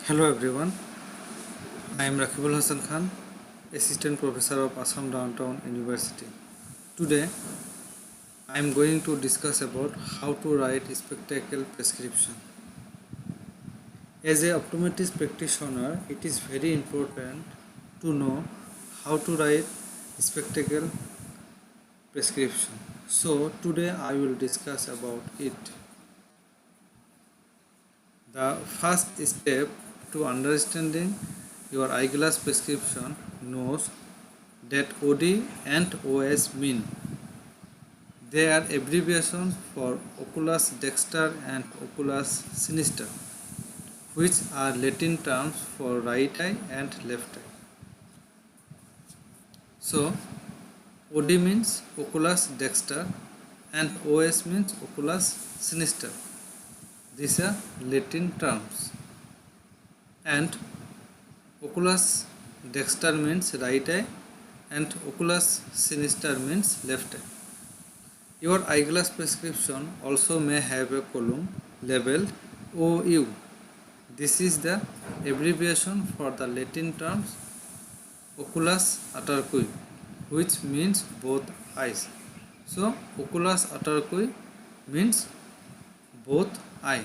Hello everyone, I am Rakibul Hassan Khan, Assistant Professor of Assam Downtown University. Today, I am going to discuss about how to write spectacle prescription. As a optometrist practitioner, it is very important to know how to write spectacle prescription. So today I will discuss about it. The first step to understanding your eyeglass prescription knows that OD and OS mean. They are abbreviations for oculus dexter and oculus sinister, which are Latin terms for right eye and left eye. So, OD means oculus dexter and OS means oculus sinister. These are Latin terms. And oculus dexter means right eye and oculus sinister means left eye. Your eyeglass prescription also may have a column labeled OU. This is the abbreviation for the Latin terms oculus atarcui, which means both eyes. So, oculus atarcui means both eye.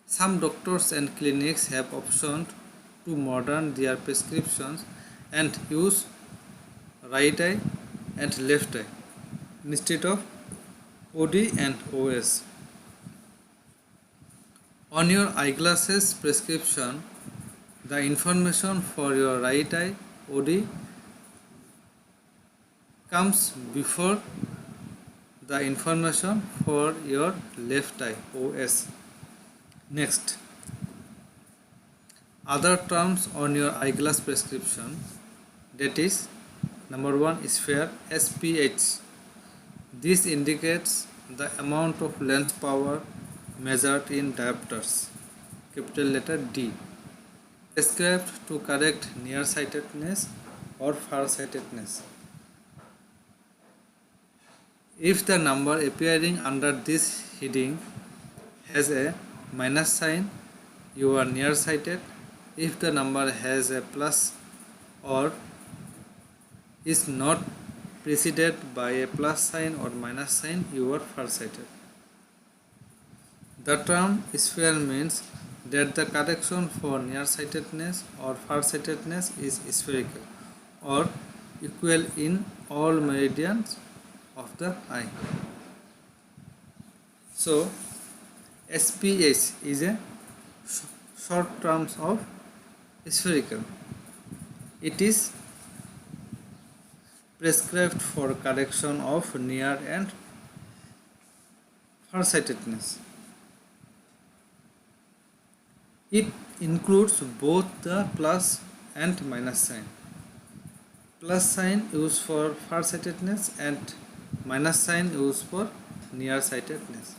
Some doctors and clinics have optioned to modern their prescriptions and use right eye and left eye instead of OD and OS. On your eyeglasses prescription, the information for your right eye OD comes before the information for your left eye OS. Next, other terms on your eyeglass prescription, that is number 1 sphere SPH. This indicates the amount of lens power measured in diopters, capital letter D, prescribed to correct nearsightedness or farsightedness. If the number appearing under this heading has a minus sign, you are nearsighted. If the number has a plus or is not preceded by a plus sign or minus sign, you are farsighted. The term sphere means that the correction for nearsightedness or farsightedness is spherical or equal in all meridians of the eye. So, SPH is a short term of spherical. It is prescribed for correction of near and farsightedness. It includes both the plus and minus sign. Plus sign used for farsightedness and minus sign used for nearsightedness.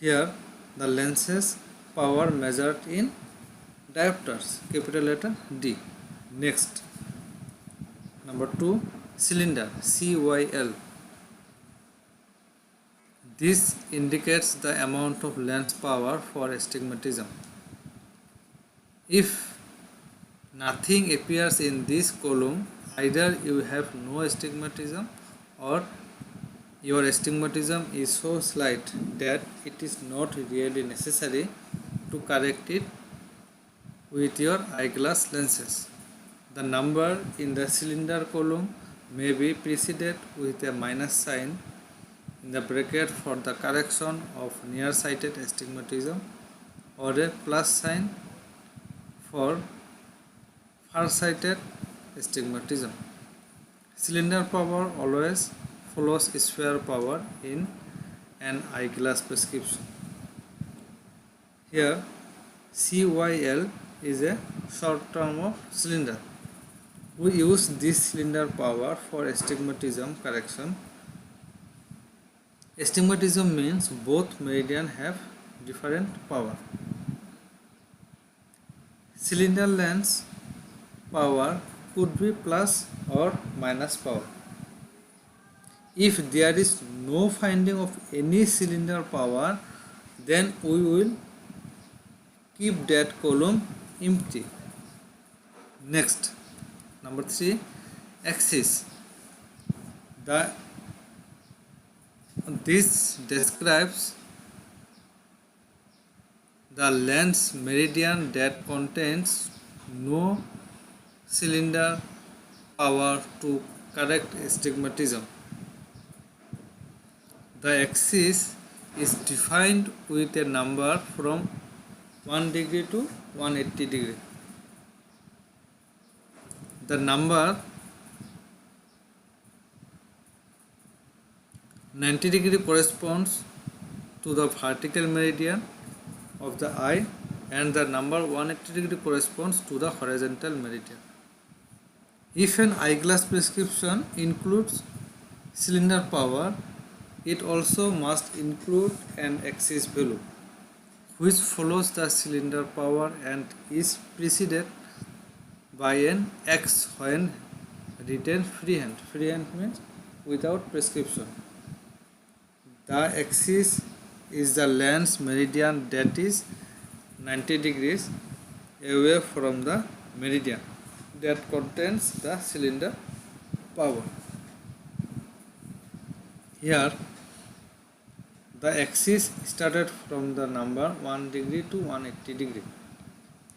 Here the lenses power measured in diopters, capital letter D. Next, number 2, cylinder, CYL. This indicates the amount of lens power for astigmatism. If nothing appears in this column, either you have no astigmatism or your astigmatism is so slight that it is not really necessary to correct it with your eyeglass lenses. The number in the cylinder column may be preceded with a minus sign in the bracket for the correction of nearsighted astigmatism or a plus sign for farsighted astigmatism. Cylinder power always follows sphere power in an eyeglass prescription. Here CYL is a short term of cylinder. We use this cylinder power for astigmatism correction. Astigmatism means both meridians have different power. Cylinder lens power could be plus or minus power. If there is no finding of any cylinder power, then we will keep that column empty. Next, number 3, axis. This describes the lens meridian that contains no cylinder power to correct astigmatism. The axis is defined with a number from 1 degree to 180 degree. The number 90 degree corresponds to the vertical meridian of the eye, and the number 180 degree corresponds to the horizontal meridian. If an eyeglass prescription includes cylinder power, it also must include an axis value, which follows the cylinder power and is preceded by an X when written freehand. Freehand means without prescription. The axis is the lens meridian that is 90 degrees away from the meridian that contains the cylinder power. Here, the axis started from the number 1 degree to 180 degree.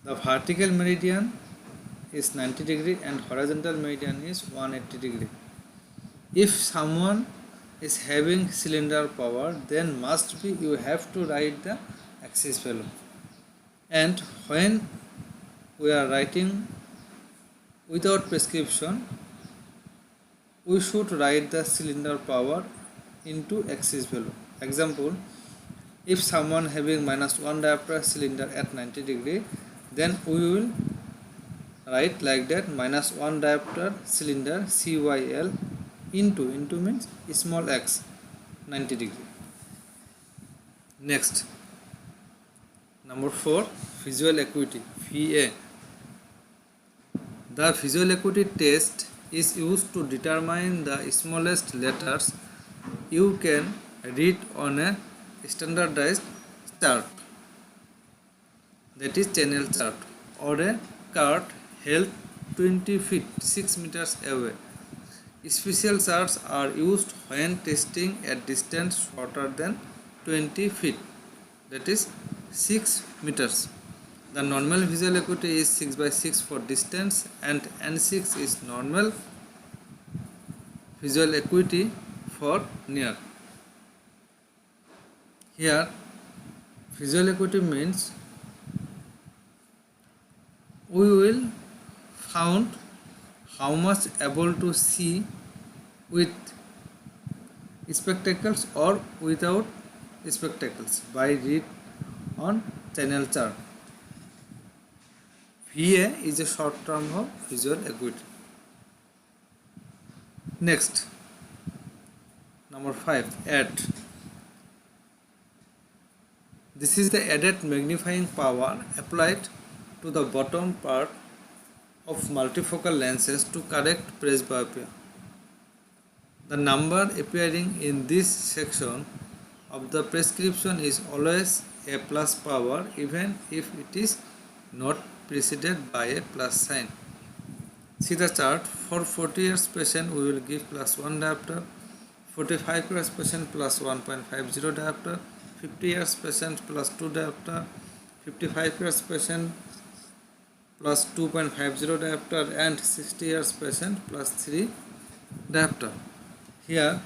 The vertical meridian is 90 degree and horizontal meridian is 180 degree. If someone is having cylinder power, then must be you have to write the axis value. And when we are writing without prescription, we should write the cylinder power into axis value. Example, if someone having -1 diopter cylinder at 90 degree, then we will write like that -1 diopter cylinder CYL into means small x 90 degree. Next, number 4, visual acuity VA. The visual acuity test is used to determine the smallest letters you can read on a standardized chart, that is channel chart, or a card held 20 feet 6 meters away. Special charts are used when testing at distance shorter than 20 feet, that is 6 meters. The normal visual acuity is 6 by 6 for distance, and N6 is normal visual acuity for near. Here, visual acuity means we will found how much able to see with spectacles or without spectacles by read on channel chart. VA is a short term of visual acuity. Next, number 5, add. This is the added magnifying power applied to the bottom part of multifocal lenses to correct presbyopia. The number appearing in this section of the prescription is always a plus power, even if it is not preceded by a plus sign. See the chart. For 40 years patient we will give +1 diopter, 45 years patient +1.50 diopter, 50 years patient +2 diopter, 55 years patient +2.50 diopter, and 60 years patient +3 diopter. Here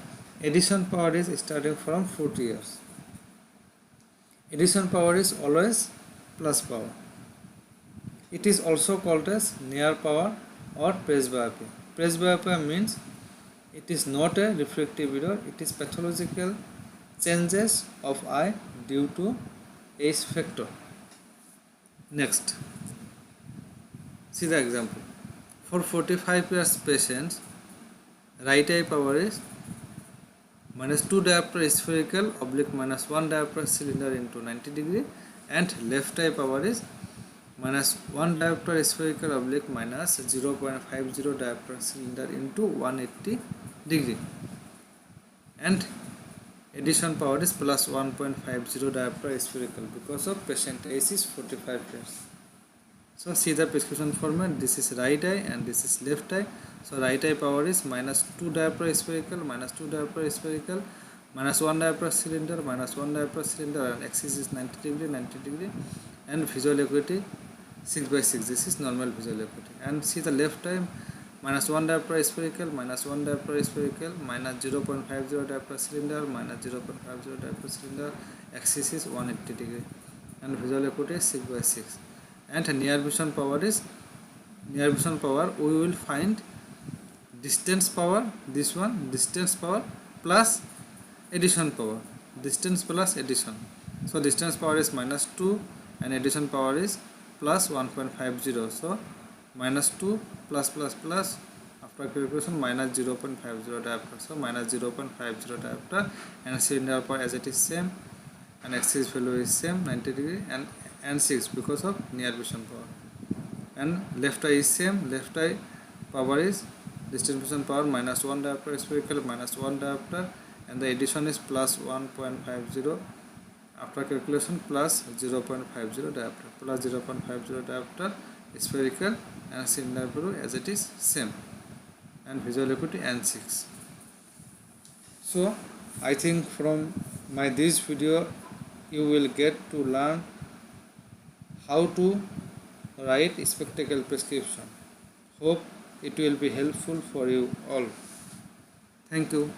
addition power is starting from 40 years. Addition power is always plus power. It is also called as near power or presbyopia. Presbyopia means it is not a refractive error, it is pathological changes of eye due to H factor. Next, see the example. For 45 years patients, right eye power is -2 diopter spherical oblique -1 diopter cylinder into 90 degree, and left eye power is -1 diopter spherical oblique -0.50 diopter cylinder into 180 degree. And Addition power is plus 1.50 diopter spherical because of patient age is 45 years. So see the prescription format. This is right eye and this is left eye. So right eye power is minus 2 diopter spherical, minus 2 diopter spherical, minus 1 diopter cylinder, minus 1 diopter cylinder, and axis is 90 degree, 90 degree, and visual acuity 6 by 6. This is normal visual acuity. And see the left eye, minus 1 diopter spherical, minus 1 diopter spherical, minus 0.50 diopter cylinder, minus 0.50 diopter cylinder, axis is 180 degree, and visual acuity is 6 by 6. And near vision power we will find distance power, this one, distance power plus addition power, distance plus addition. So distance power is minus 2 and addition power is plus 1.50. So minus 2 plus after calculation minus 0.50 diopter. So minus 0.50 diopter, and cylinder power as it is same, and axis value is same, 90 degree, and 6 because of near vision power. And left eye is same, left eye power is distance vision power minus 1 diopter spherical, minus 1 diopter, and the addition is plus 1.50 after calculation plus 0.50 diopter, plus 0.50 diopter spherical, and cylinder value as it is same, and visual acuity and 6. So I think from this video you will get to learn how to write spectacle prescription. Hope it will be helpful for you all. Thank you.